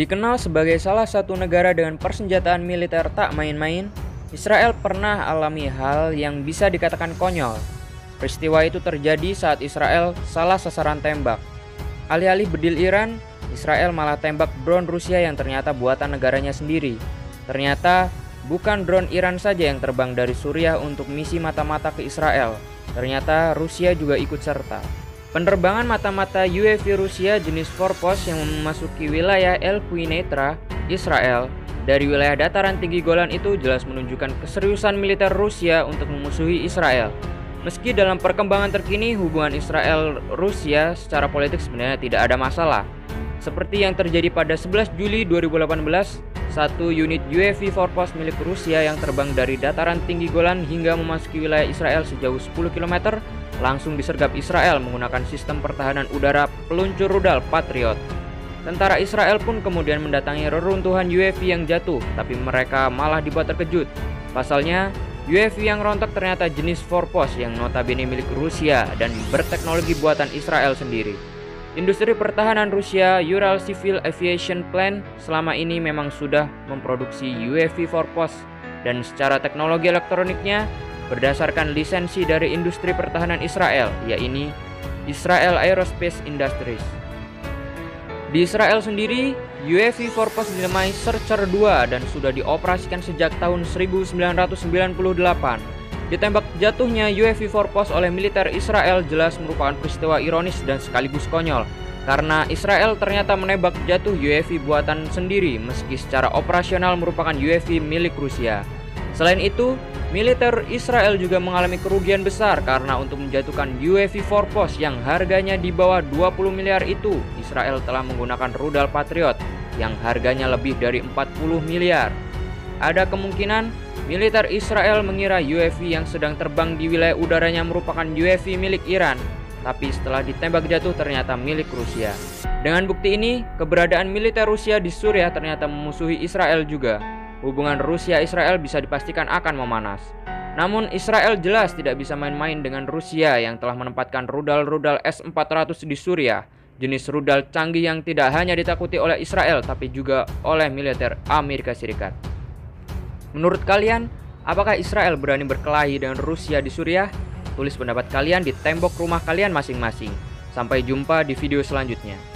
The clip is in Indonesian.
Dikenal sebagai salah satu negara dengan persenjataan militer tak main-main, Israel pernah alami hal yang bisa dikatakan konyol. Peristiwa itu terjadi saat Israel salah sasaran tembak. Alih-alih berdil Iran, Israel malah tembak drone Rusia yang ternyata buatan negaranya sendiri. Ternyata bukan drone Iran saja yang terbang dari Suriah untuk misi mata-mata ke Israel. Ternyata Rusia juga ikut serta. Penerbangan mata-mata UAV Rusia jenis Forpos yang memasuki wilayah El Quneitra, Israel, dari wilayah dataran tinggi Golan itu jelas menunjukkan keseriusan militer Rusia untuk memusuhi Israel. Meski dalam perkembangan terkini hubungan Israel-Rusia secara politik sebenarnya tidak ada masalah. Seperti yang terjadi pada 11 Juli 2018, satu unit UAV Forpos milik Rusia yang terbang dari dataran tinggi Golan hingga memasuki wilayah Israel sejauh 10 km langsung disergap Israel menggunakan sistem pertahanan udara peluncur rudal Patriot. Tentara Israel pun kemudian mendatangi reruntuhan UAV yang jatuh, tapi mereka malah dibuat terkejut. Pasalnya, UAV yang rontok ternyata jenis Forpos yang notabene milik Rusia dan berteknologi buatan Israel sendiri. Industri pertahanan Rusia, Ural Civil Aviation Plant, selama ini memang sudah memproduksi UAV Forpos dan secara teknologi elektroniknya berdasarkan lisensi dari industri pertahanan Israel, yaitu Israel Aerospace Industries. Di Israel sendiri, UAV Forpos dinamai Searcher 2 dan sudah dioperasikan sejak tahun 1998. Ditembak jatuhnya UAV Forpos oleh militer Israel jelas merupakan peristiwa ironis dan sekaligus konyol, karena Israel ternyata menembak jatuh UAV buatan sendiri meski secara operasional merupakan UAV milik Rusia. Selain itu, militer Israel juga mengalami kerugian besar karena untuk menjatuhkan UAV Forpos yang harganya di bawah 20 miliar itu, Israel telah menggunakan rudal Patriot yang harganya lebih dari 40 miliar. Ada kemungkinan militer Israel mengira UAV yang sedang terbang di wilayah udaranya merupakan UAV milik Iran, tapi setelah ditembak jatuh ternyata milik Rusia. Dengan bukti ini, keberadaan militer Rusia di Suriah ternyata memusuhi Israel juga. Hubungan Rusia-Israel bisa dipastikan akan memanas. Namun Israel jelas tidak bisa main-main dengan Rusia yang telah menempatkan rudal-rudal S-400 di Suriah, jenis rudal canggih yang tidak hanya ditakuti oleh Israel tapi juga oleh militer Amerika Serikat. Menurut kalian, apakah Israel berani berkelahi dengan Rusia di Suriah? Tulis pendapat kalian di tembok rumah kalian masing-masing. Sampai jumpa di video selanjutnya.